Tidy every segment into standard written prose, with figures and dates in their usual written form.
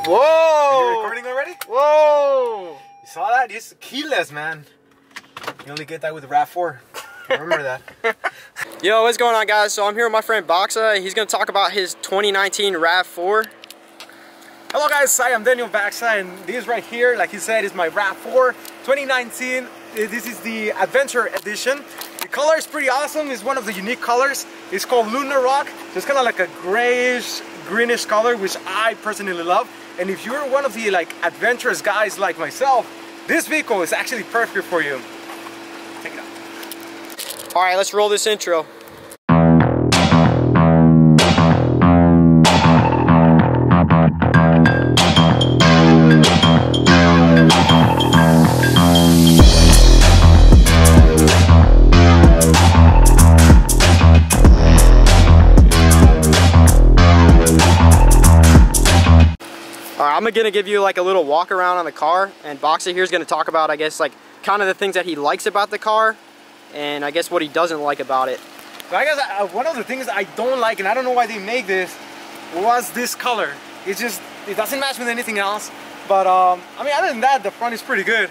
Whoa! Are you recording already? Whoa! You saw that? It's keyless, man. You only get that with the Rav4. Remember that. Yo, what's going on, guys? So I'm here with my friend Bacsa. He's going to talk about his 2019 Rav4. Hello guys, I am Daniel Bacsa, and this right here, like he said, is my Rav4 2019. This is the Adventure Edition. The color is pretty awesome. It's one of the unique colors. It's called Lunar Rock. So it's kind of like a grayish, greenish color, which I personally love. And if you're one of the adventurous guys like myself, this vehicle is actually perfect for you. Check it out. All right, let's roll this intro. I'm gonna give you like a little walk around on the car, and Bacsa here is gonna talk about, I guess, like kind of the things that he likes about the car, and I guess what he doesn't like about it. So I guess one of the things I don't like, and I don't know why they make this, was this color. It doesn't match with anything else. But I mean, other than that, the front is pretty good.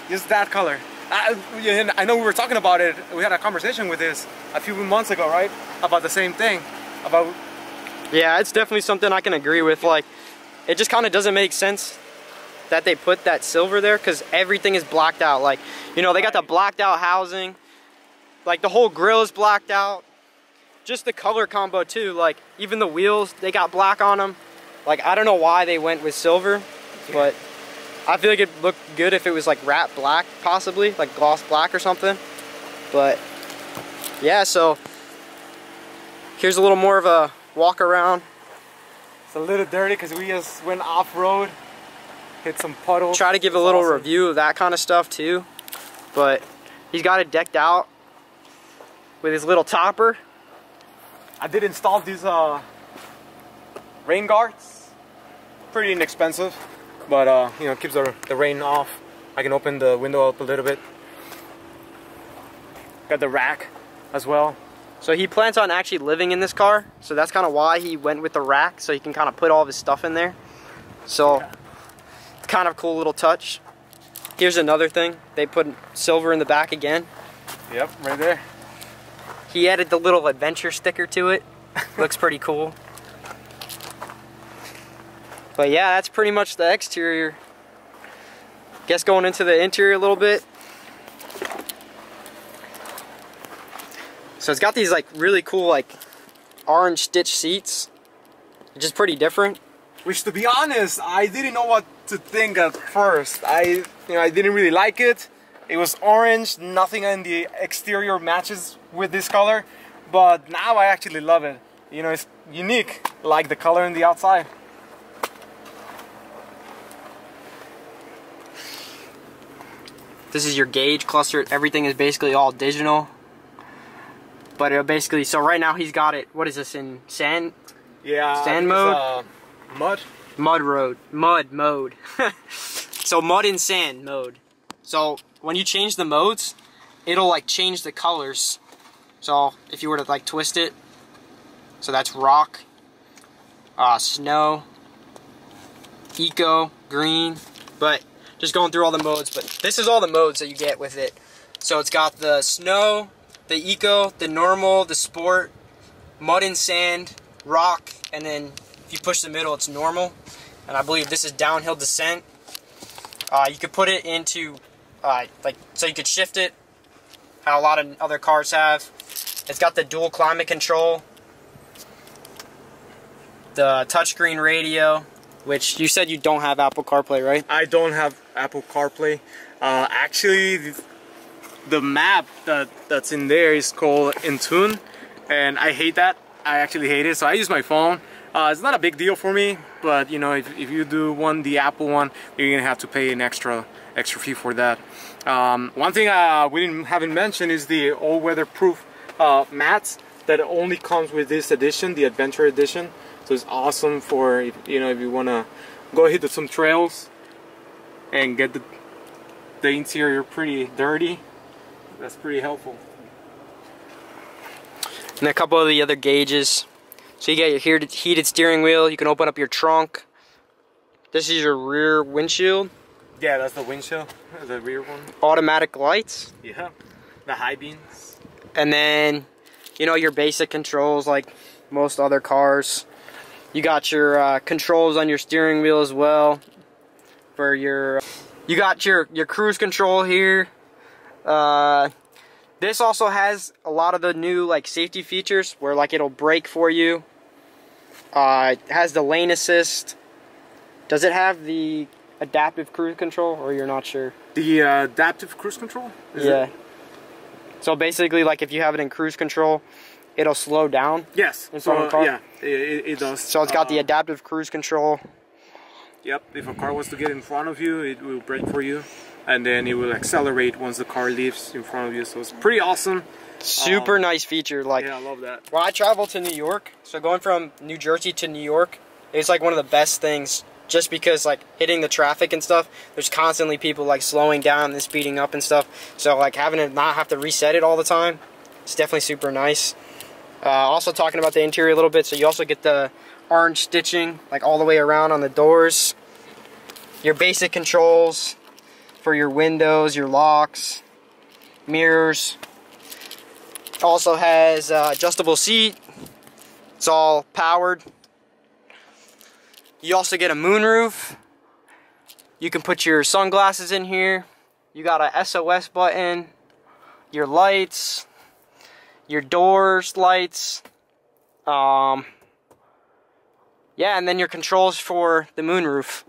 Just that color. I know we were talking about it. We had a conversation with this a few months ago, right? About the same thing. Yeah, it's definitely something I can agree with. Like, it just kind of doesn't make sense that they put that silver there, because everything is blacked out. Like, you know, they got the blacked out housing, like the whole grill is blacked out. Just the color combo too, like even the wheels, they got black on them. Like, I don't know why they went with silver, but I feel like it'd look good if it was like matte black, possibly like gloss black or something. But yeah, so here's a little more of a walk around. It's a little dirty because we just went off-road, hit some puddles. Try to give a little review of that kind of stuff too. But he's got it decked out with his little topper. I did install these rain guards. Pretty inexpensive, but you know, it keeps the rain off. I can open the window up a little bit. Got the rack as well. So he plans on actually living in this car, so that's kind of why he went with the rack, so he can kind of put all of his stuff in there. So yeah. It's kind of a cool little touch. Here's another thing. They put silver in the back again. Yep, right there. He added the little adventure sticker to it. Looks pretty cool. But yeah, that's pretty much the exterior. Guess going into the interior a little bit. So it's got these like really cool like orange stitch seats, which is pretty different. Which, to be honest, I didn't know what to think at first. I didn't really like it. It was orange, nothing in the exterior matches with this color, but now I actually love it. You know, it's unique, like the color in the outside. This is your gauge cluster. Everything is basically all digital. But it'll basically, so right now he's got it, what is this, in sand? Yeah. Sand mode? Mud? Mud mode. So mud and sand mode. So when you change the modes, it'll like change the colors. So if you were to like twist it, so that's rock, snow, eco, green, but just going through all the modes. But this is all the modes that you get with it. So it's got the snow, the eco, the normal, the sport, mud and sand, rock, and then if you push the middle, it's normal. And I believe this is downhill descent. You could put it into, so you could shift it, how a lot of other cars have. It's got the dual climate control, the touchscreen radio, which you said you don't have Apple CarPlay, right? I don't have Apple CarPlay. Actually, the map that's in there is called Intune, and I hate that. I actually hate it, so I use my phone. It's not a big deal for me, but you know, if you do the Apple one, you're gonna have to pay an extra fee for that. One thing we haven't mentioned is the all-weather proof mats that only comes with this edition, the Adventure Edition. So it's awesome for if you wanna go hit some trails and get the interior pretty dirty. That's pretty helpful. And a couple of the other gauges. So you got your heated steering wheel. You can open up your trunk. This is your rear windshield. Yeah, that's the windshield, the rear one. Automatic lights. Yeah, the high beams. And then, you know, your basic controls like most other cars. You got your controls on your steering wheel as well. For your, you got your cruise control here. This also has a lot of the new like safety features where like it'll brake for you. It has the lane assist. Does it have the adaptive cruise control, or you're not sure? The adaptive cruise control? Yeah. So basically, like if you have it in cruise control, it'll slow down. Yes. In front of the car. Yeah, it does. So it's got the adaptive cruise control. Yep. If a car was to get in front of you, it will brake for you, and then it will accelerate once the car leaves in front of you. So it's pretty awesome. Super nice feature. Like, yeah, I love that. When I travel to New York, so going from New Jersey to New York, it's like one of the best things. Just because like hitting the traffic and stuff, there's constantly people like slowing down and speeding up and stuff. So like having to not have to reset it all the time, it's definitely super nice. Also talking about the interior a little bit, so you also get the orange stitching like all the way around on the doors. Your basic controls for your windows, your locks, mirrors. Also has adjustable seat. It's all powered. You also get a moonroof. You can put your sunglasses in here. You got a SOS button, your lights, your doors lights. Yeah, and then your controls for the moonroof.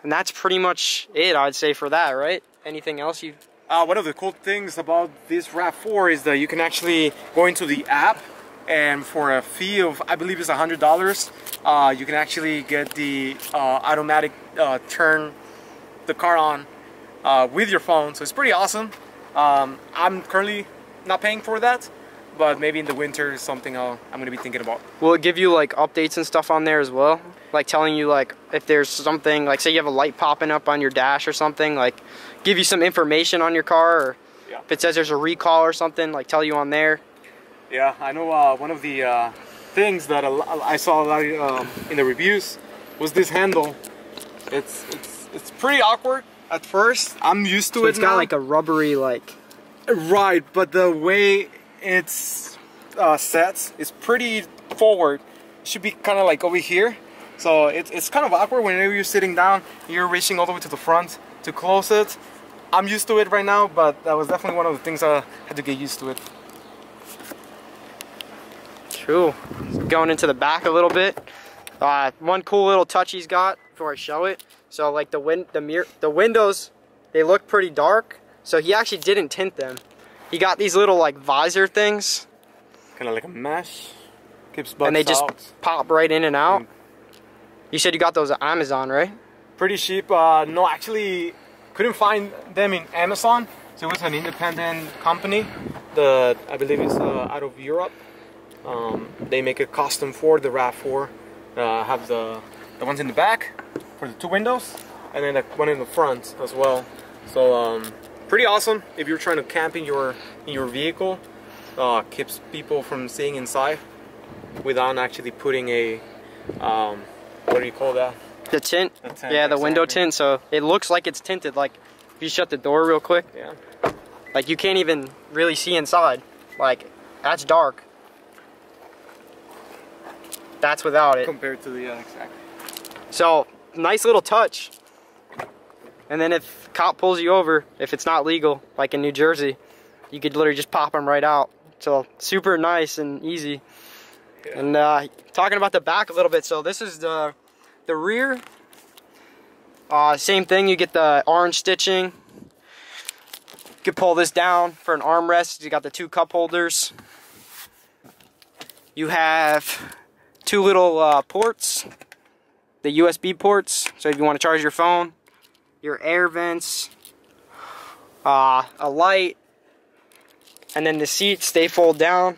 And that's pretty much it, I'd say, for that, right? Anything else you... One of the cool things about this Rav4 is that you can actually go into the app, and for a fee of, I believe it's $100, you can actually get the automatic turn the car on with your phone. So it's pretty awesome. I'm currently not paying for that, but maybe in the winter is something I'm going to be thinking about. Will it give you like updates and stuff on there as well? Like telling you like if there's something, like say you have a light popping up on your dash or something, like give you some information on your car, or yeah. If it says there's a recall or something, like tell you on there. Yeah, I know one of the things that I saw a lot in the reviews was this handle. It's pretty awkward at first. I'm used to it now. It's got like a rubbery like... Right, but the way it's set is pretty forward. It should be kind of like over here. So it's kind of awkward whenever you're sitting down, you're reaching all the way to the front to close it. I'm used to it right now, but that was definitely one of the things I had to get used to it. Cool. Going into the back a little bit. One cool little touch he's got before I show it. So like the windows, they look pretty dark. So he actually didn't tint them. He got these little like visor things. Kind of like a mesh. Keeps bugs and they just out. Pop right in and out. You said you got those at Amazon, right? Pretty cheap. No, actually couldn't find them in Amazon. So it was an independent company that I believe is out of Europe. They make a custom for the Rav4. Have the ones in the back for the two windows, and then the one in the front as well. So pretty awesome if you're trying to camp in your vehicle. Keeps people from seeing inside without actually putting a what do you call that? The tint. The tint, yeah, the exactly. window tint. So it looks like it's tinted. Like if you shut the door real quick, yeah, like you can't even really see inside. Like that's dark. That's without it. compared to the exactly. So nice little touch. And then if cop pulls you over, if it's not legal, like in New Jersey, you could literally just pop them right out. So super nice and easy. Yeah. And talking about the back a little bit, so this is the rear. Same thing, you get the orange stitching. You could pull this down for an armrest. You got the two cup holders. You have two little ports, the USB ports, so if you want to charge your phone, your air vents, a light, and then the seats, they fold down,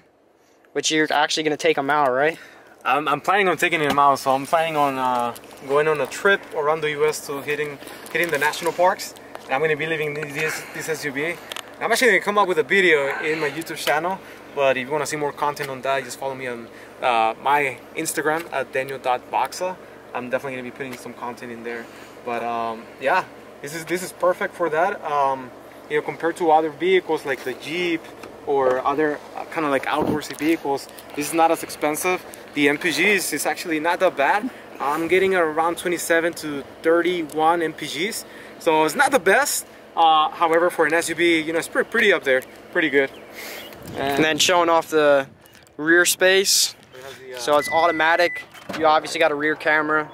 which you're actually going to take them out, right? I'm planning on taking them out, so I'm planning on going on a trip around the US to hitting the national parks. And I'm going to be leaving this SUV. I'm actually going to come up with a video in my YouTube channel, but if you want to see more content on that, just follow me on my Instagram at Daniel.Bacsa. I'm definitely gonna be putting some content in there. But yeah, this is perfect for that. You know, compared to other vehicles like the Jeep or other kind of like outdoorsy vehicles, this is not as expensive. The MPGs is actually not that bad. I'm getting around 27 to 31 MPGs, so it's not the best. However, for an SUV, you know, it's pretty up there, pretty good. And then showing off the rear space. So it's automatic. You obviously got a rear camera.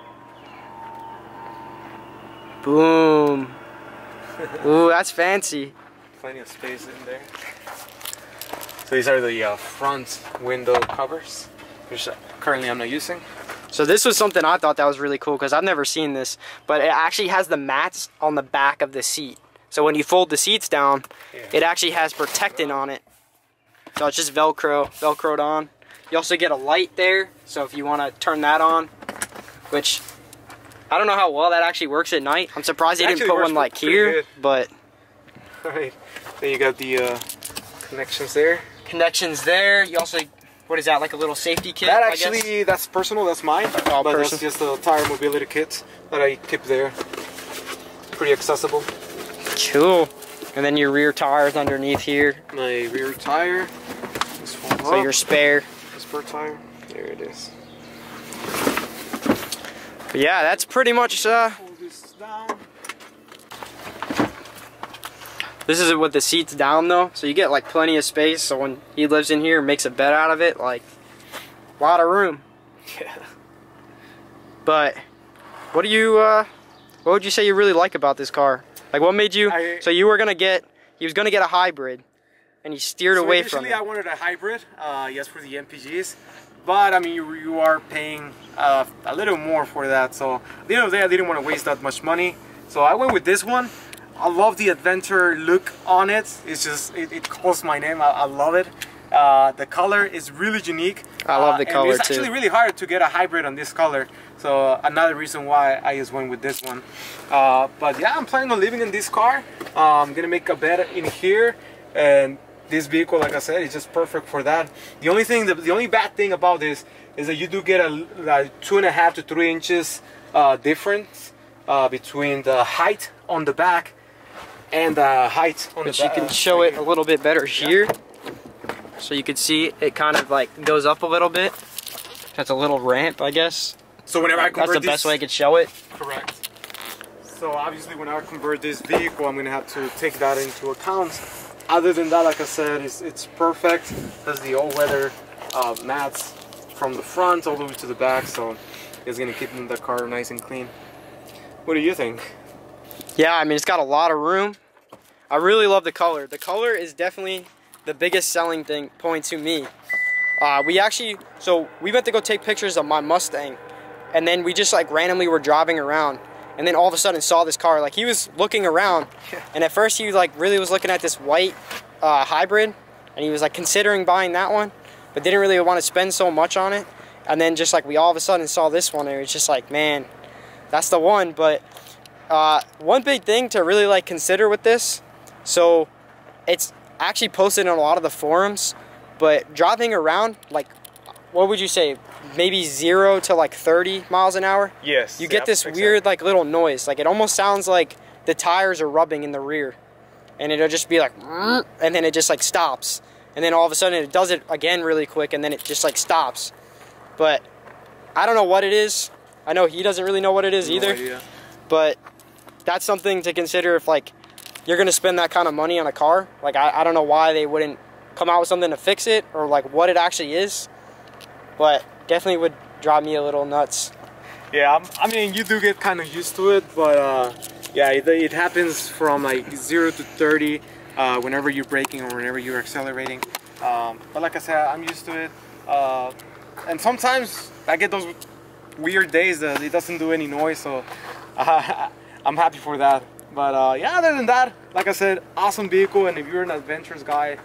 Boom. Ooh, that's fancy. Plenty of space in there. So these are the front window covers, which currently I'm not using. So this was something I thought that was really cool because I've never seen this, but it actually has the mats on the back of the seat. So when you fold the seats down, it actually has protectant on it. So it's just Velcroed on. You also get a light there, so if you want to turn that on, which I don't know how well that actually works at night. I'm surprised they didn't put one like here, but... Alright, then you got the connections there. Connections there. You also, what is that, like a little safety kit? That actually, that's personal, that's mine. Oh, but that's just a tire mobility kit that I keep there. Pretty accessible. Cool. And then your rear tires underneath here. My rear tire. So your spare. Spare tire. There it is. But yeah, that's pretty much. Hold this down. This is with the seats down though, so you get like plenty of space. So when he lives in here, makes a bed out of it, like a lot of room. Yeah. But what do you? What would you say you really like about this car? Like, what made you? So you were gonna get. He was gonna get a hybrid, and he steered away from it. Initially, I wanted a hybrid. Yes, for the MPGs. But I mean, you are paying a little more for that. So at the end of the day, I didn't want to waste that much money. So I went with this one. I love the adventure look on it. It's just, it calls my name. I love it. The color is really unique. I love the color too. It's actually really hard to get a hybrid on this color. So another reason why I just went with this one. But yeah, I'm planning on living in this car. I'm gonna make a bed in here, and this vehicle, like I said, is just perfect for that. The only bad thing about this is that you do get a 2.5 to 3 inches difference between the height on the back and the height on the back. You can show it a little bit better here. So you can see it kind of like goes up a little bit. That's a little ramp, I guess. So whenever I convert that's the best way I could show it. Correct. So obviously when I convert this vehicle, I'm gonna have to take that into account. Other than that, like I said, it's perfect. Has the all-weather mats from the front all the way to the back, so it's gonna keep the car nice and clean. What do you think? Yeah, I mean, it's got a lot of room. I really love the color. The color is definitely the biggest selling point to me. We went to go take pictures of my Mustang, and then we just like randomly were driving around, and then all of a sudden saw this car. Like, he was looking around, and at first he like really was looking at this white hybrid, and he was like considering buying that one, but didn't really want to spend so much on it. And then just like we all of a sudden saw this one, and it's just like, man, that's the one. But one big thing to really like consider with this, so it's actually posted on a lot of the forums, but driving around, like, what would you say, maybe 0 to like 30 miles an hour? Yes. You get this weird like little noise. Like, it almost sounds like the tires are rubbing in the rear, and it'll just be like, and then it just like stops, and then all of a sudden it does it again really quick, and then it just like stops. But I don't know what it is. I know he doesn't really know what it is either. No idea. But that's something to consider if like you're gonna spend that kind of money on a car. Like, I don't know why they wouldn't come out with something to fix it, or like what it actually is, but definitely would drive me a little nuts. Yeah, I mean, you do get kind of used to it, but yeah, it happens from like 0 to 30 whenever you're braking or whenever you're accelerating. But like I said, I'm used to it, and sometimes I get those weird days that it doesn't do any noise, so I'm happy for that. But yeah, other than that, like I said, awesome vehicle, and if you're an adventurous guy,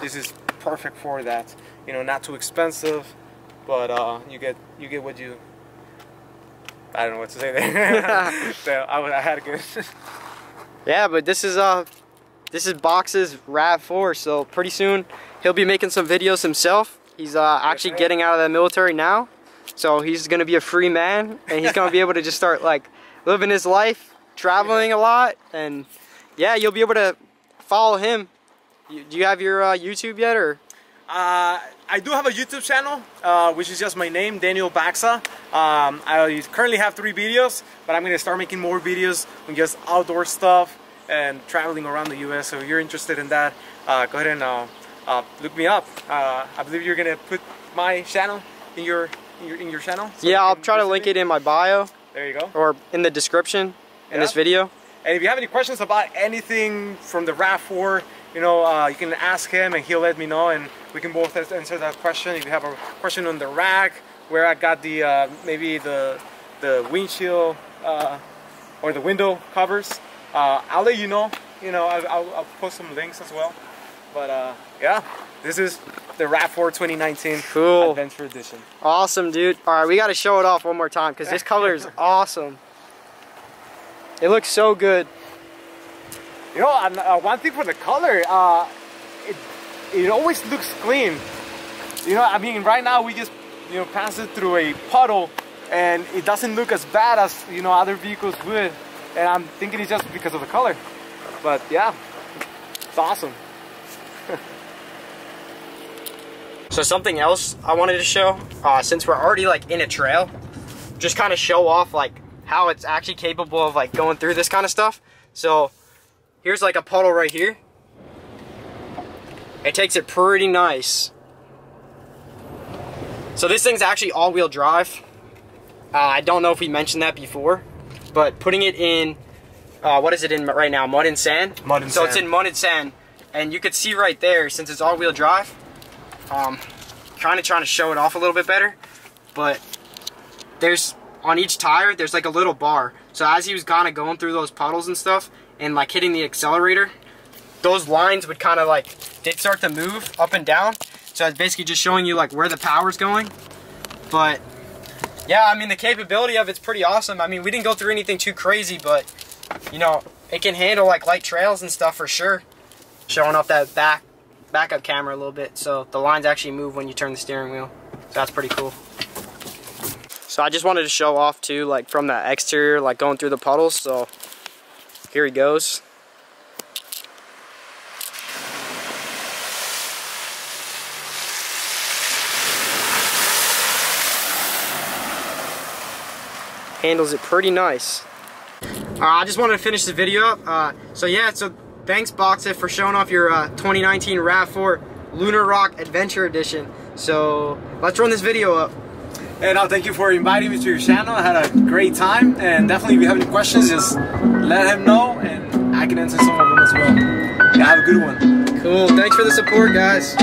this is perfect for that. You know, not too expensive, but you get what you. I don't know what to say there. So I had a good. Yeah, but this is Bacsa's Rav4, so pretty soon he'll be making some videos himself. He's actually getting out of the military now, So he's gonna be a free man, and he's gonna be able to just start like living his life, traveling a lot, and yeah, you'll be able to follow him. Do you have your YouTube yet, or? I do have a YouTube channel, which is just my name, Daniel Bacsa. I currently have 3 videos, but I'm going to start making more videos on just outdoor stuff and traveling around the US. So if you're interested in that, go ahead and look me up. I believe you're going to put my channel in your channel. So yeah, I'll try to link it in my bio. There you go. Or in the description in this video. And if you have any questions about anything from the Rav4, you know, you can ask him and he'll let me know, and we can both answer that question. If you have a question on the rack, where I got the maybe the windshield or the window covers, I'll let you know. You know, I'll post some links as well. But yeah, this is the Rav4 2019 cool Adventure Edition. Awesome, dude. All right, we got to show it off one more time because this color is awesome. It looks so good. You know, one thing for the color, it always looks clean. You know, I mean, right now we just, you know, pass it through a puddle and it doesn't look as bad as, you know, other vehicles would. And I'm thinking it's just because of the color. But yeah, it's awesome. So something else I wanted to show, since we're already like in a trail, just kind of show off like how it's actually capable of like going through this kind of stuff. So here's like a puddle right here. It takes it pretty nice. So this thing's actually all-wheel drive. I don't know if we mentioned that before, but putting it in, what is it in right now? Mud and sand? Mud and sand. So it's in mud and sand. And you can see right there, since it's all-wheel drive, kind of trying to show it off a little bit better, but there's, on each tire, there's like a little bar. So as he was kind of going through those puddles and stuff, and like hitting the accelerator, those lines would kind of like, they'd start to move up and down. So it's basically just showing you like where the power's going. But yeah, I mean, the capability of it's pretty awesome. I mean, we didn't go through anything too crazy, but you know, it can handle like light trails and stuff for sure. Showing off that backup camera a little bit, so the lines actually move when you turn the steering wheel. So that's pretty cool. So I just wanted to show off too, like from the exterior, like going through the puddles. So here he goes. Handles it pretty nice. I just wanted to finish the video up. So yeah, so thanks Bacsa for showing off your 2019 Rav4 Lunar Rock Adventure Edition. So let's run this video up. And I'll thank you for inviting me to your channel. I had a great time, and definitely if you have any questions, just let him know and I can answer some of them as well. Yeah, have a good one. Cool, thanks for the support, guys.